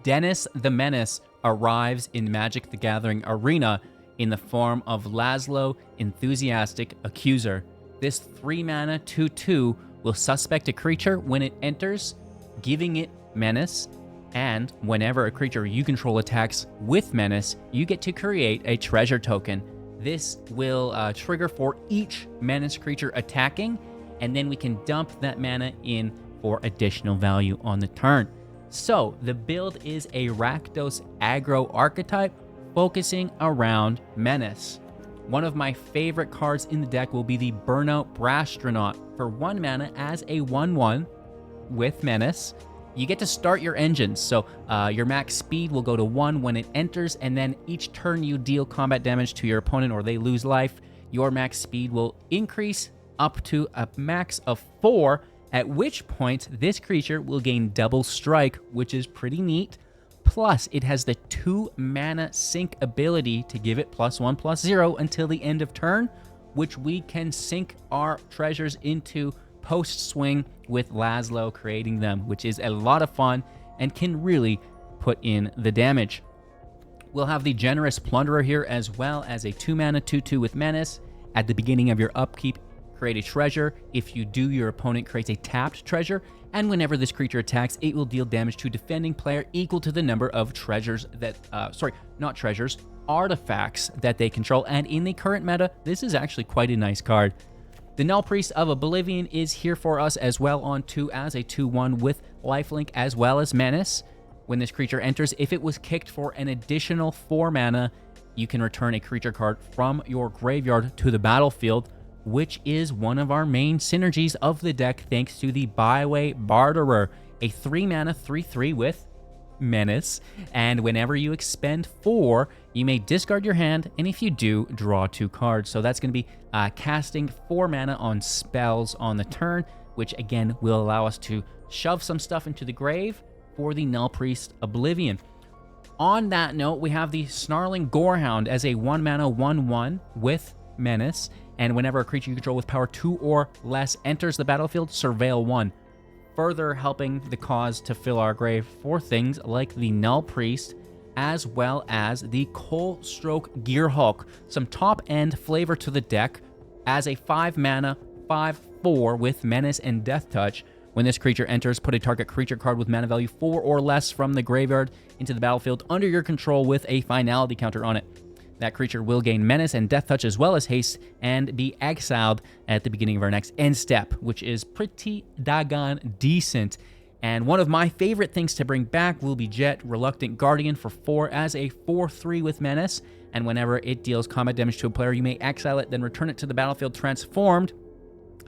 Dennis the Menace arrives in Magic the Gathering Arena in the form of Lazlo Enthusiastic Accuser. This 3-mana 2/2 will suspect a creature when it enters, giving it Menace, and whenever a creature you control attacks with Menace, you get to create a treasure token. This will trigger for each Menace creature attacking, and then we can dump that mana in for additional value on the turn. So the build is a Rakdos Aggro archetype focusing around Menace. One of my favorite cards in the deck will be the Burnout Bashtronaut. For 1 mana as a 1/1 with Menace, you get to start your engines. So your max speed will go to 1 when it enters, and then each turn you deal combat damage to your opponent or they lose life, your max speed will increase up to a max of 4, at which point this creature will gain double strike, which is pretty neat. Plus, it has the 2-mana sync ability to give it +1/+0 until the end of turn, which we can sync our treasures into post-swing with Lazlo creating them, which is a lot of fun and can really put in the damage. We'll have the Generous Plunderer here, as well as a 2-mana 2/2 with Menace. At the beginning of your upkeep, create a treasure. If you do, your opponent creates a tapped treasure, and whenever this creature attacks, it will deal damage to defending player equal to the number of treasures that, artifacts that they control. And in the current meta, this is actually quite a nice card. The Nullpriest of Oblivion is here for us as well on 2 as a 2/1 with lifelink as well as Menace. When this creature enters, if it was kicked for an additional 4 mana, you can return a creature card from your graveyard to the battlefield, which is one of our main synergies of the deck thanks to the Byway Barterer, a 3-mana 3/3 with Menace, and whenever you expend 4, you may discard your hand, and if you do, draw 2 cards. So that's going to be casting 4 mana on spells on the turn, which again will allow us to shove some stuff into the grave for the Nullpriest Oblivion. On that note, we have the Snarling Gorehound as a 1-mana 1/1 with Menace, and whenever a creature you control with power 2 or less enters the battlefield, surveil 1, further helping the cause to fill our grave for things like the Nullpriest, as well as the Coalstoke Gearhulk. Some top-end flavor to the deck as a 5-mana 5/4 with Menace and Death Touch. When this creature enters, put a target creature card with mana value 4 or less from the graveyard into the battlefield under your control with a finality counter on it. That creature will gain Menace and Death Touch as well as Haste and be exiled at the beginning of our next end step, which is pretty daggone decent. And one of my favorite things to bring back will be Jecht, Reluctant Guardian for 4 as a 4/3 with Menace. And whenever it deals combat damage to a player, you may exile it, then return it to the battlefield transformed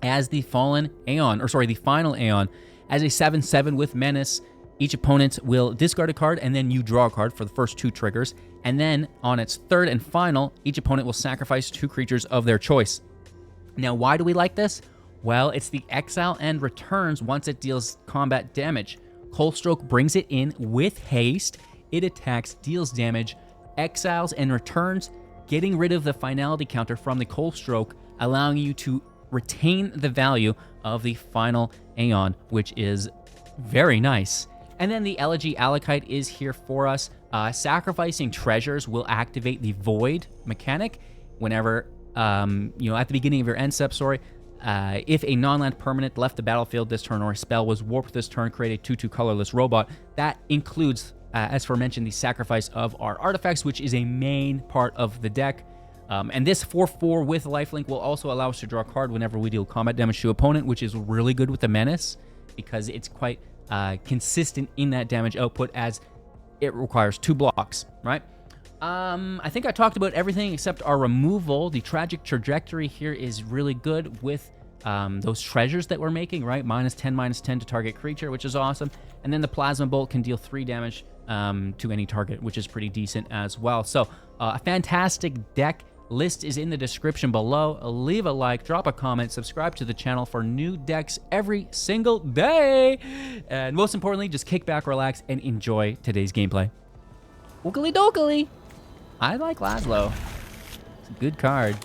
as the final Aeon. As a 7/7 with Menace, each opponent will discard a card, and then you draw a card for the first 2 triggers. And then, on its third and final, each opponent will sacrifice 2 creatures of their choice. Now, why do we like this? Well, it's the exile and returns once it deals combat damage. Coalstoke brings it in with haste. It attacks, deals damage, exiles, and returns, getting rid of the finality counter from the Coalstoke, allowing you to retain the value of the final Aeon, which is very nice. And then the Elegy Acolyte is here for us. Sacrificing treasures will activate the Void mechanic whenever, at the beginning of your end step, if a non-land permanent left the battlefield this turn or a spell was warped this turn, create a 2/2 colorless robot. That includes, as aforementioned, the sacrifice of our artifacts, which is a main part of the deck. And this 4/4 with lifelink will also allow us to draw a card whenever we deal combat damage to opponent, which is really good with the Menace because it's quite consistent in that damage output as it requires 2 blocks, right? I think I talked about everything except our removal. The Tragic Trajectory here is really good with those treasures that we're making, right? -10/-10 to target creature, which is awesome. And then the Plasma Bolt can deal 3 damage to any target, which is pretty decent as well. So a fantastic deck. List is in the description below. Leave a like, drop a comment, subscribe to the channel for new decks every single day. And most importantly, just kick back, relax, and enjoy today's gameplay. Oogly doogly. I like Lazlo. It's a good card.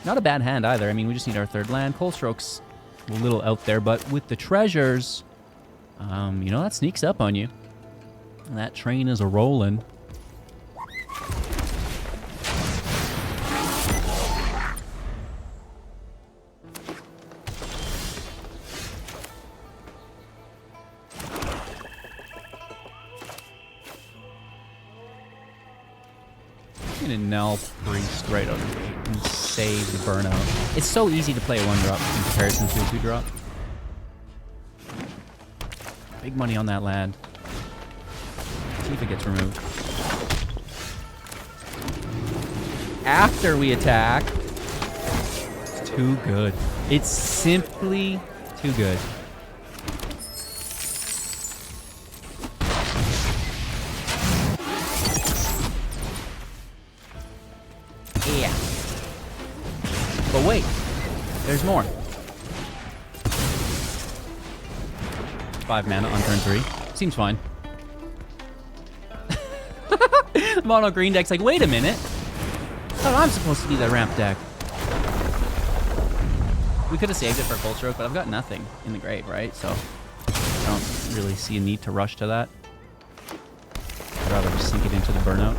Not a bad hand either. I mean, we just need our 3rd land. Coalstoke's a little out there, but with the treasures, that sneaks up on you. That train is a-rolling. I'm gonna Nullpriest right out of the gate and save the Burnout. It's so easy to play a 1-drop in comparison to a 2-drop. Big money on that land. See if it gets removed. After we attack. It's too good. It's simply too good. Yeah. But wait, there's more. 5 mana on turn 3. Seems fine. Mono green deck's like, wait a minute. I thought I'm supposed to be the ramp deck. We could have saved it for Coalstoke, but I've got nothing in the grave, right? So I don't really see a need to rush to that. I'd rather just sink it into the Burnout.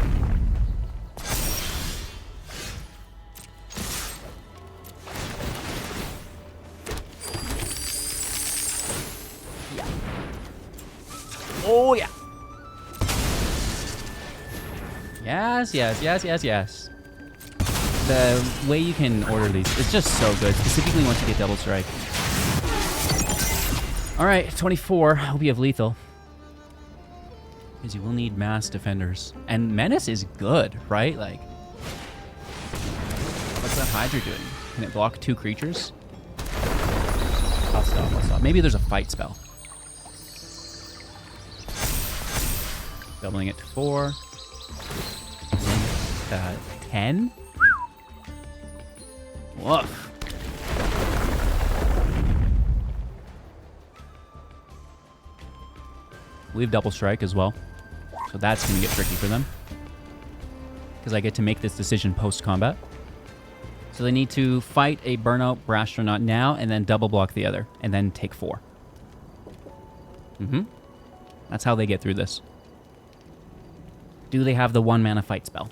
Yeah. Oh, yeah. Yes, yes, yes, yes, yes. The way you can order these is just so good, specifically once you get double strike. Alright, 24. Hope you have lethal. Because you will need mass defenders. And Menace is good, right? Like, what's that Hydra doing? Can it block 2 creatures? I'll stop, I'll stop. Maybe there's a fight spell. Doubling it to 4. 10? Woof. We have double strike as well. So that's going to get tricky for them. Because I get to make this decision post-combat. So they need to fight a Burnout Bashtronaut now and then double block the other. And then take 4. That's how they get through this. Do they have the 1 mana fight spell?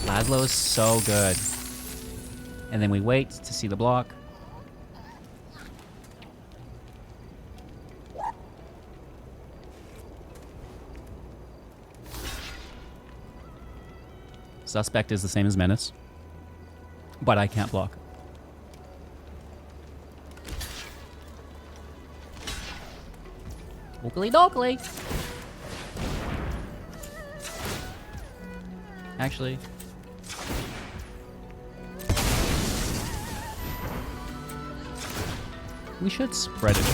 Lazlo is so good. And then we wait to see the block. Suspect is the same as Menace. But I can't block. Oakley dokley. Actually. We should spread it.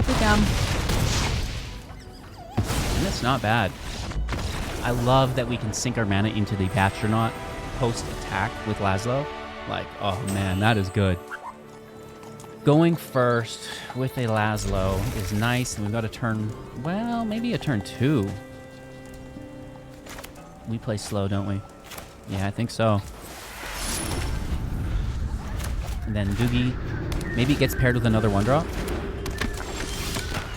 Good down. And it's not bad. I love that we can sink our mana into the Bashtronaut post-attack with Lazlo. Like, oh man, that is good. Going first with a Lazlo is nice, and we've got a turn, well, maybe a turn 2. We play slow, don't we? Yeah, I think so. And then Doogie, maybe it gets paired with another 1-drop.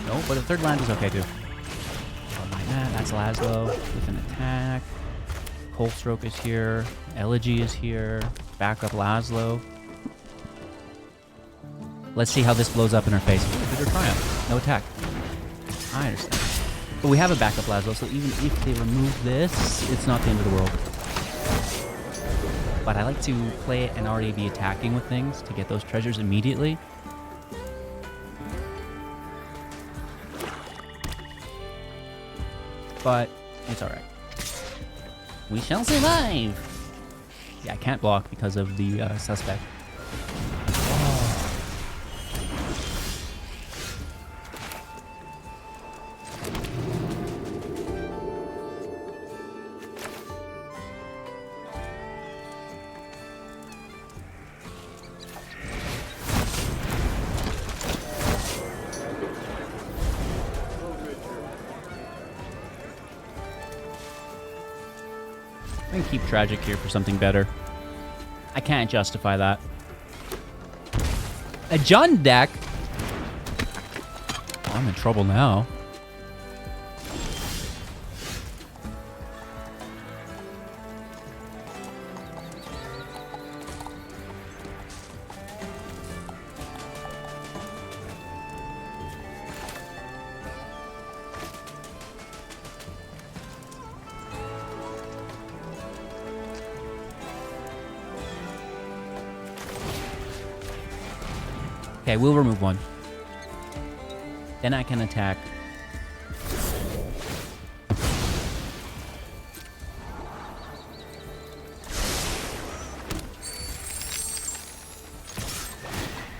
No, but a 3rd land is okay too. Oh my god, that's Lazlo with an attack. Coalstoke is here. Elegy is here. Backup Lazlo. Let's see how this blows up in our face. Bitter Triumph. No attack. I understand. But we have a backup Lazlo, so even if they remove this, it's not the end of the world. But I like to play it and already be attacking with things to get those treasures immediately. But it's alright. We shall survive! Yeah, I can't block because of the suspect. I'm gonna keep Tragic here for something better. I can't justify that. A Jund deck? Oh, I'm in trouble now. Okay, we'll remove one. Then I can attack.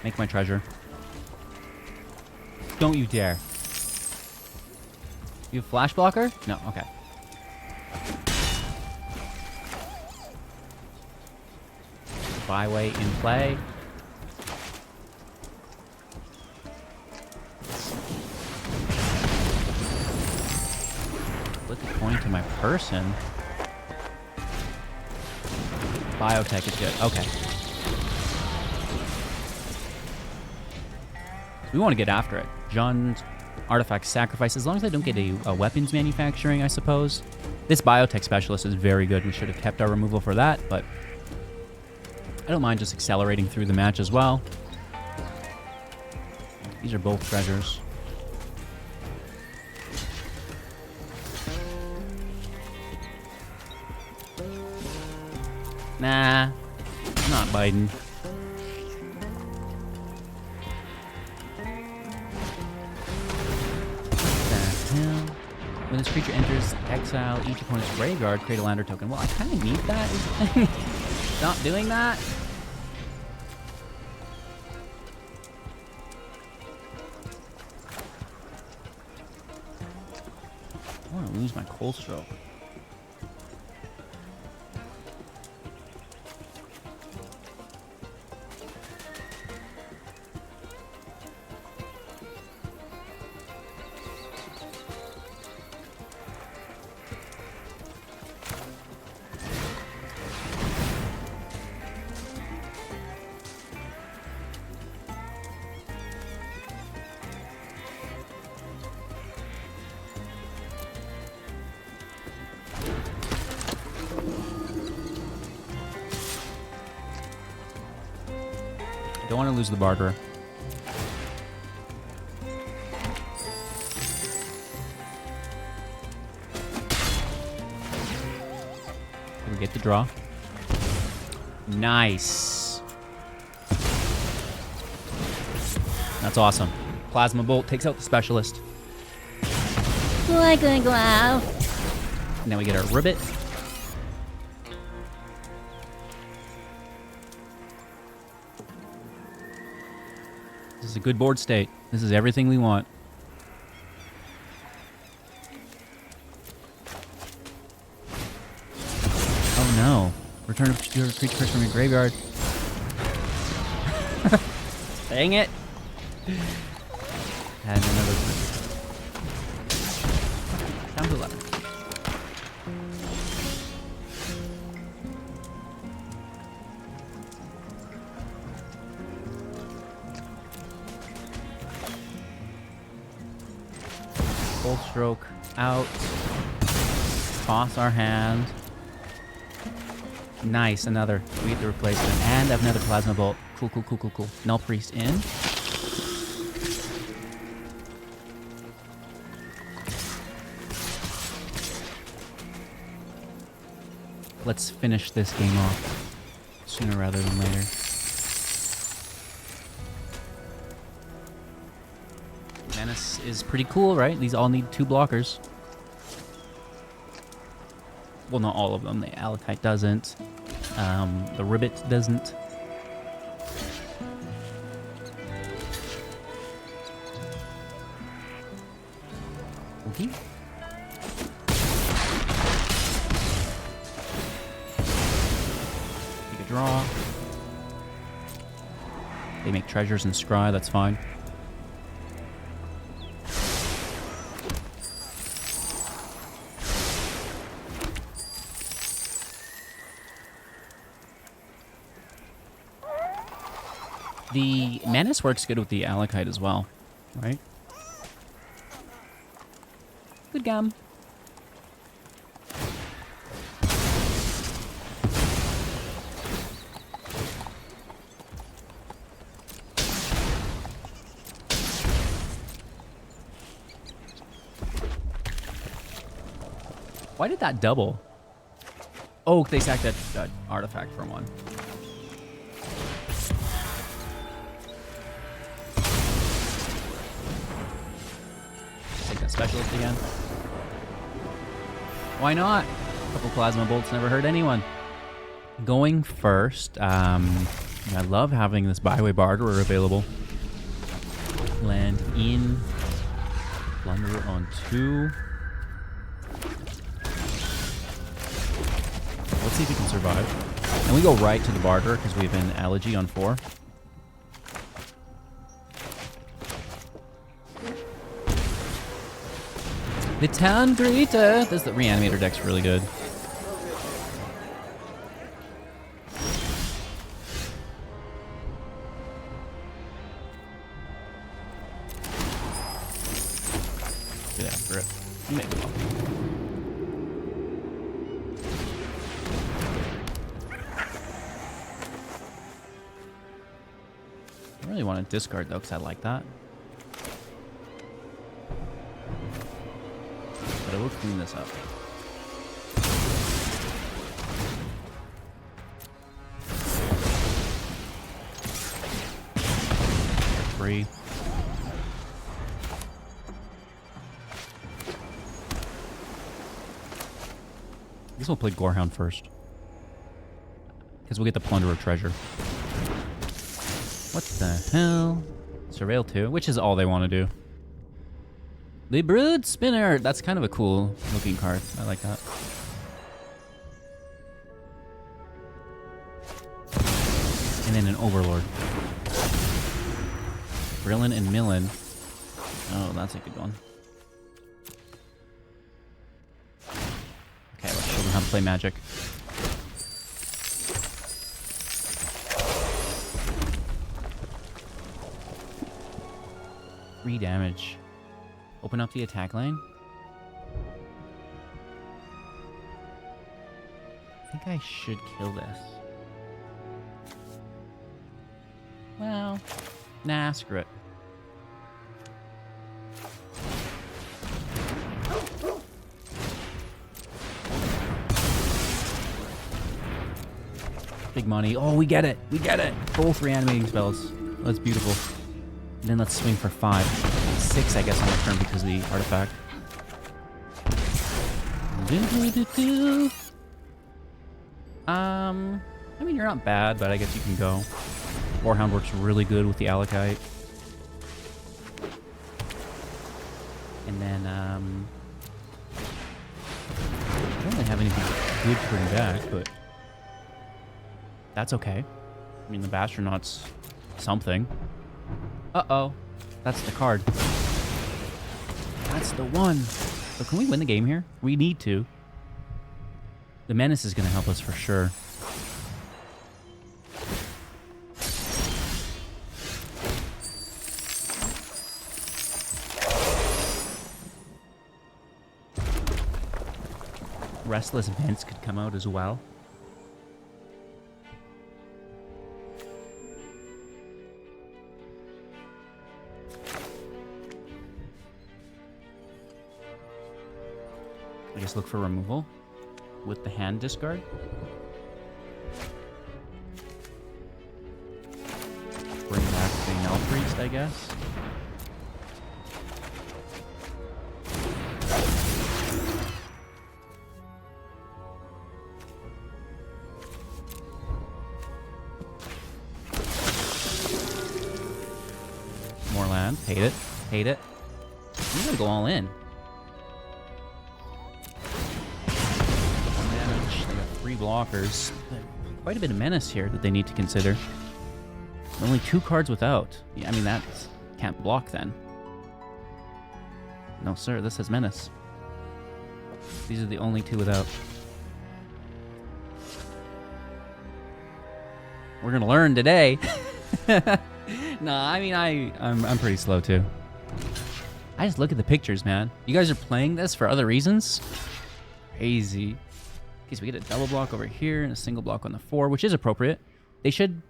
Make my treasure. Don't you dare. You have flash blocker? No, okay. Byway in play. Point to my person. Biotech is good. Okay. We want to get after it. Jund, artifact sacrifice, as long as I don't get a weapons manufacturing, I suppose. This biotech specialist is very good. We should have kept our removal for that, but I don't mind just accelerating through the match as well. These are both treasures. Nah, not Biden. When this creature enters exile each opponent's graveyard, create a lander token. Well, I kind of need that. Not doing that. I want to lose my Coalstoke. Don't want to lose the Barterer. We get the draw. Nice. That's awesome. Plasma Bolt takes out the specialist. And then we get our Ribbit. This is a good board state. This is everything we want. Oh no. Return your creature from your graveyard. Dang it. And another. Down to 11. Full stroke out. Toss our hand. Nice, another. We get the replacement. And another Plasma Bolt. Cool, cool, cool, cool, cool. Nullpriest in. Let's finish this game off sooner rather than later. Menace is pretty cool, right? These all need 2 blockers. Well, not all of them. The Acolyte doesn't. The Ribbit doesn't. Okay. Take a draw. They make treasures and scry, that's fine. The Menace works good with the Acolyte as well, right? Good gum. Why did that double? Oh, they sacked that artifact from one. Take that specialist again. Why not? A couple plasma bolts never hurt anyone. Going first, I love having this Byway Barterer available. Land in. Plunder on 2. Let's see if we can survive. And we go right to the Barterer because we have an Elegy on 4. The Tandrita! The Reanimator deck's really good. Get after it. You made it well. I really want to discard though, because I like that. But I will clean this up. Free. I guess we'll play Gorehound first. Because we'll get the Plunderer treasure. What the hell? Surveil 2, which is all they want to do. The Brood Spinner! That's kind of a cool looking card. I like that. And then an Overlord. Brillin and Millen. Oh, that's a good one. Okay, let's show them how to play Magic. 3 damage. Open up the attack lane. I think I should kill this. Well, nah, screw it. Big money. Oh, we get it. We get it. Both reanimating spells. That's beautiful. And then let's swing for 5. 6, I guess, on the turn because of the artifact. I mean, you're not bad, but I guess you can go. Gorehound works really good with the Acolyte. And then, I don't really have anything good to bring back, but that's okay. I mean, the Bastronaut's something. Uh-oh. That's the card. That's the one. So can we win the game here? We need to. The Menace is going to help us for sure. Restless Vents could come out as well. I guess look for removal with the hand discard. Bring back the Nullpriest, I guess. More land. Hate it. Hate it. I'm gonna go all in. Blockers. Quite a bit of menace here that they need to consider. Only 2 cards without. Yeah, I mean, that can't block then. No, sir, this has menace. These are the only 2 without. We're gonna learn today. Nah, I mean, I'm pretty slow too. I just look at the pictures, man. You guys are playing this for other reasons? Crazy. Okay, so we get a double block over here and a single block on the 4, which is appropriate. They should...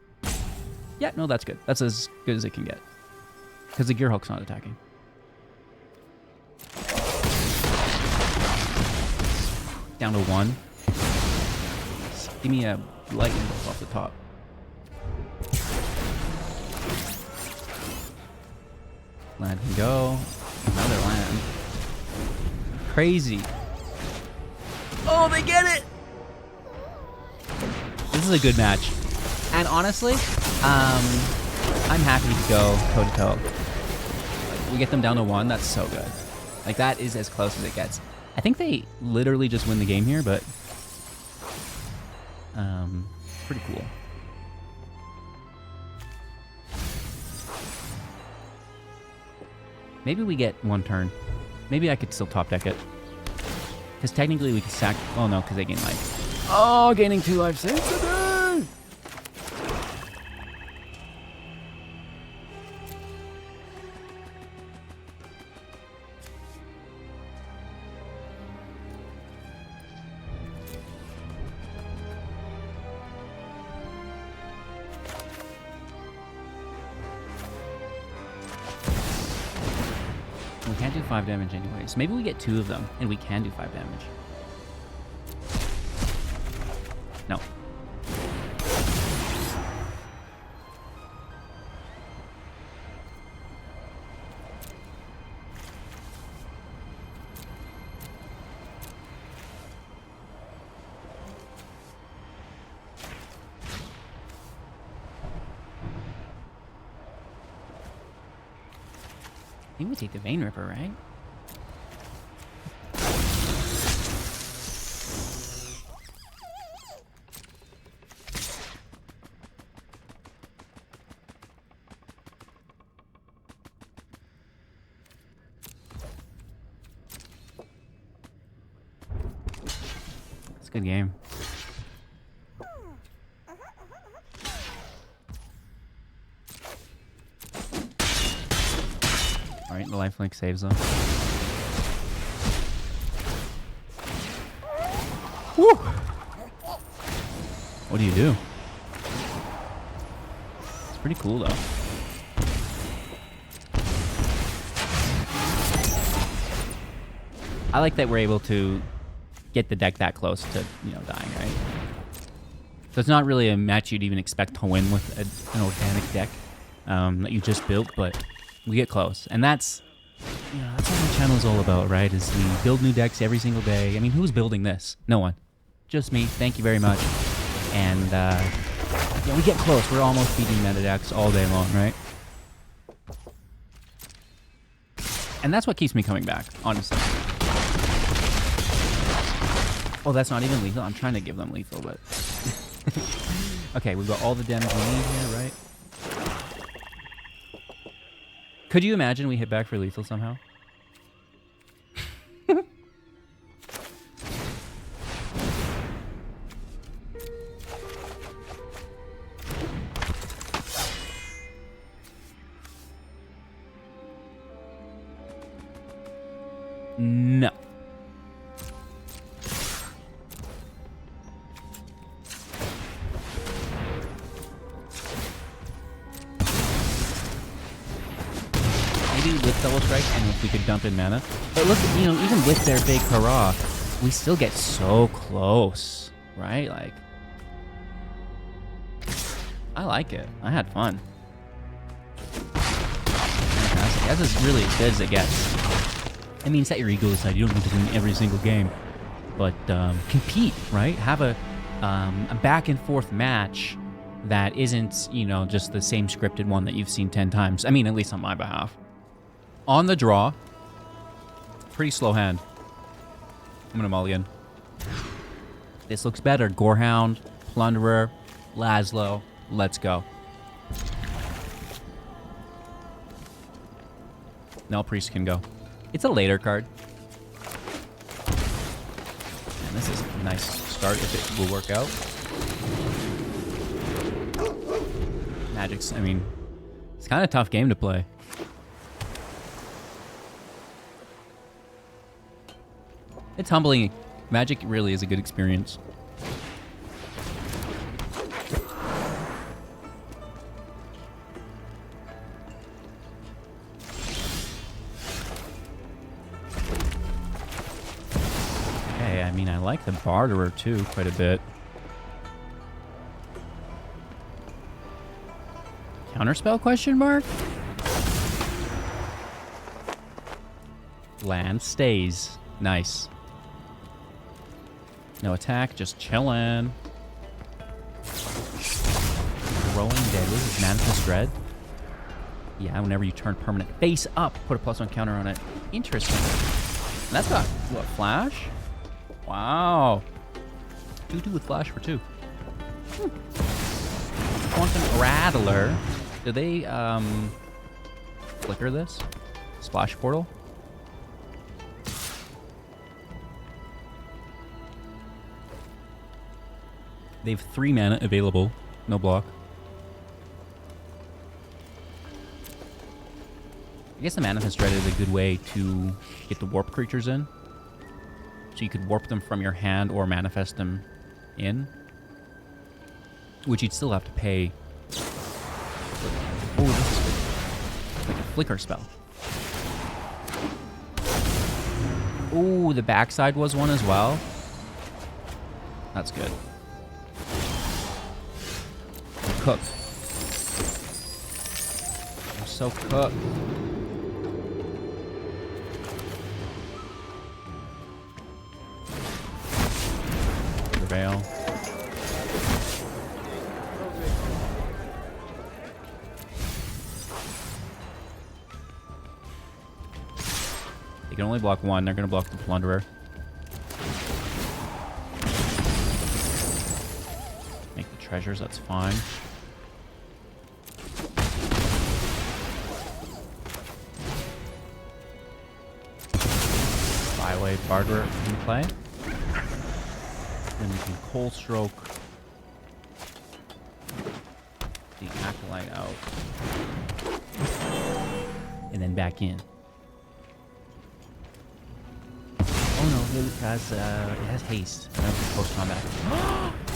Yeah, no, that's good. That's as good as it can get. Because the Gearhulk's not attacking. Down to 1. Give me a lightning bolt off the top. Land can go. Another land. Crazy. Oh, they get it! This is a good match. And honestly, I'm happy to go toe-to-toe. Like, we get them down to 1, that's so good. Like, that is as close as it gets. I think they literally just win the game here, but... pretty cool. Maybe we get 1 turn. Maybe I could still top deck it. Because technically we could sack... Oh no, because they gain life. Oh, gaining 2 life saves today! We can't do 5 damage anyways. Maybe we get 2 of them, and we can do 5 damage. No. I think we take the Vein Ripper, right? It's a good game. Alright, the lifelink saves them. Woo! What do you do? It's pretty cool, though. I like that we're able to get the deck that close to, you know, dying, right? So it's not really a match you'd even expect to win with an organic deck that you just built, but we get close. And that's, you know, that's what my channel is all about, right? Is we build new decks every single day. I mean, who's building this? No one. Just me. Thank you very much. And, yeah, we get close. We're almost beating meta decks all day long, right? And that's what keeps me coming back, honestly. Oh, that's not even lethal. I'm trying to give them lethal, but... Okay, we've got all the damage we need here, right? Could you imagine we hit back for lethal somehow? No. With double strike, and if we could dump in mana. But look, you know, even with their big hurrah, we still get so close, right? Like, I like it. I had fun. Fantastic. That's as really as good as it gets. I mean, set your ego aside. You don't need to win every single game, but compete, right? Have a back and forth match that isn't, you know, just the same scripted one that you've seen 10 times. I mean, at least on my behalf. On the draw. Pretty slow hand. I'm gonna mulligan. This looks better. Gorehound, Plunderer, Lazlo. Let's go. Nullpriest can go. It's a later card. And this is a nice start if it will work out. Magic's, I mean, It's kind of a tough game to play. It's humbling. Magic really is a good experience. Okay, I mean, I like the Barterer too quite a bit. Counterspell question mark? Land stays. Nice. No attack, just chillin'. Rolling Deadly is Manifest Dread. Yeah, whenever you turn permanent face up, put a +1 counter on it. Interesting. And that's got, what, Flash? Wow. 2/2 with Flash for 2. Quantum Rattler. Do they, flicker this? Splash Portal? They have 3 mana available. No block. I guess the Manifest Dread is a good way to get the warp creatures in. So you could warp them from your hand or manifest them in. Which you'd still have to pay. Oh, this is good. Like a flicker spell. Oh, the backside was one as well. That's good. I'm cooked. I'm so cooked. Prevail. They can only block one. They're going to block the Plunderer. Make the treasures. That's fine. Byway Barterer in play. Then we can Coalstoke the Acolyte out. And then back in. Oh no, it has haste. I don't have post combat.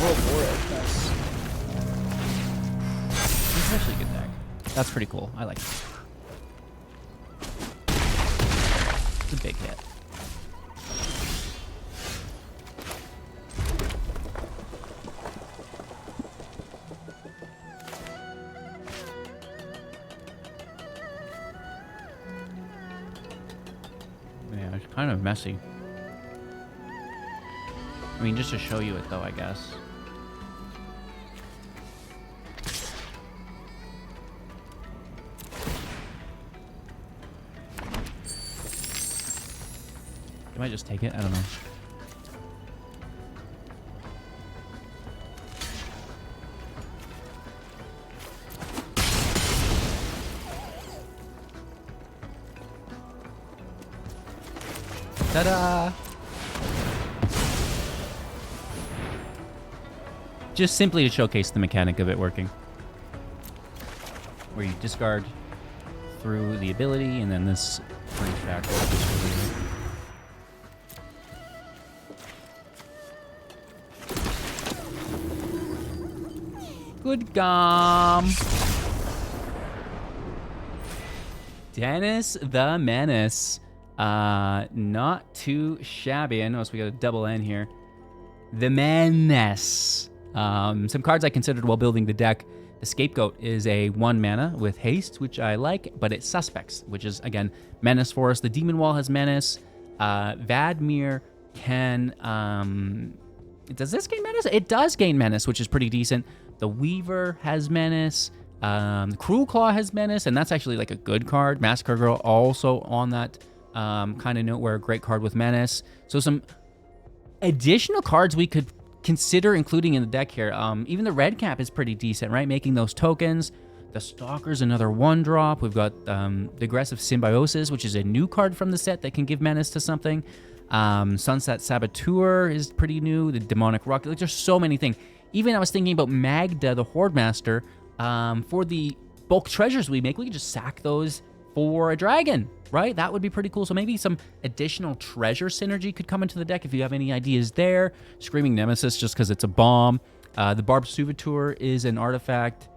Oh, boy, that's... It's actually a good deck. That's pretty cool. I like it. It's a big hit. Yeah, it's kind of messy. I mean, just to show you it, though, I guess. You might just take it. I don't know. Ta-da! Just simply to showcase the mechanic of it working. Where you discard through the ability, and then this brings back this. Good gum. Dennis the Menace. Not too shabby. I notice we got a double N here. The Menace. Some cards I considered while building the deck. The Scapegoat is a 1 mana with haste, which I like, but it's suspects, which is, again, Menace for us. The Demon Wall has Menace. Vadmir can... does this gain Menace? It does gain Menace, which is pretty decent. The Weaver has Menace. The Cruel Claw has Menace, and that's actually like a good card. Massacre Girl also on that kind of note where a great card with Menace. So some additional cards we could consider including in the deck here. Even the Red Cap is pretty decent, right? Making those tokens. The Stalker's another 1-drop. We've got the Aggressive Symbiosis, which is a new card from the set that can give Menace to something. Sunset Saboteur is pretty new. The Demonic Rock. Like, there's so many things. Even I was thinking about Magda, the Horde Master, for the bulk treasures we make, we can just sack those for a dragon, right? That would be pretty cool. So maybe some additional treasure synergy could come into the deck if you have any ideas there. Screaming Nemesis just because it's a bomb. The Barbed Suivitor is an artifact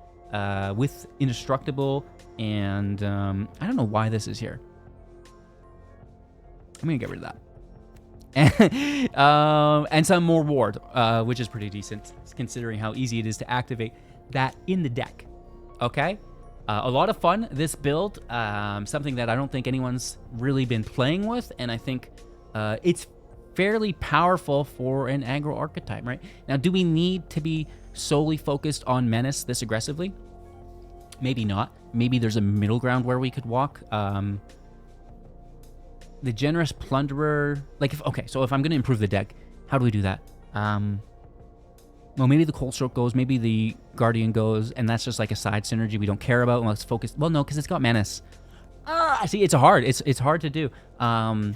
with indestructible, and I don't know why this is here. I'm gonna get rid of that. And some more ward, which is pretty decent considering how easy it is to activate that in the deck. Okay, a lot of fun this build, something that I don't think anyone's really been playing with, and I think it's fairly powerful for an aggro archetype. Right now, do we need to be solely focused on Menace this aggressively? Maybe not. Maybe there's a middle ground where we could walk. The Generous Plunderer, like, so if I'm going to improve the deck, how do we do that? Well, maybe the Coalstoke goes, maybe the Guardian goes, and that's just like a side synergy we don't care about. Let's focus. Well, no, because it's got Menace. See, it's hard. It's hard to do. I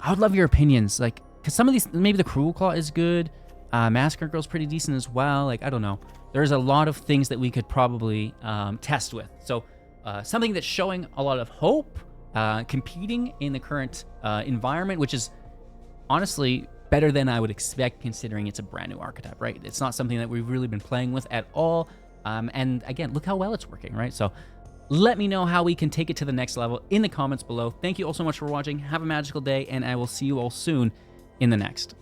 would love your opinions, like, because some of these, maybe the Cruel Claw is good. Massacre Girl's pretty decent as well. Like, I don't know. There's a lot of things that we could probably test with. So something that's showing a lot of hope. Competing in the current environment, which is honestly better than I would expect considering it's a brand new archetype, right? It's not something that we've really been playing with at all. And again, look how well it's working, right? So let me know how we can take it to the next level in the comments below. Thank you all so much for watching. Have a magical day, and I will see you all soon in the next.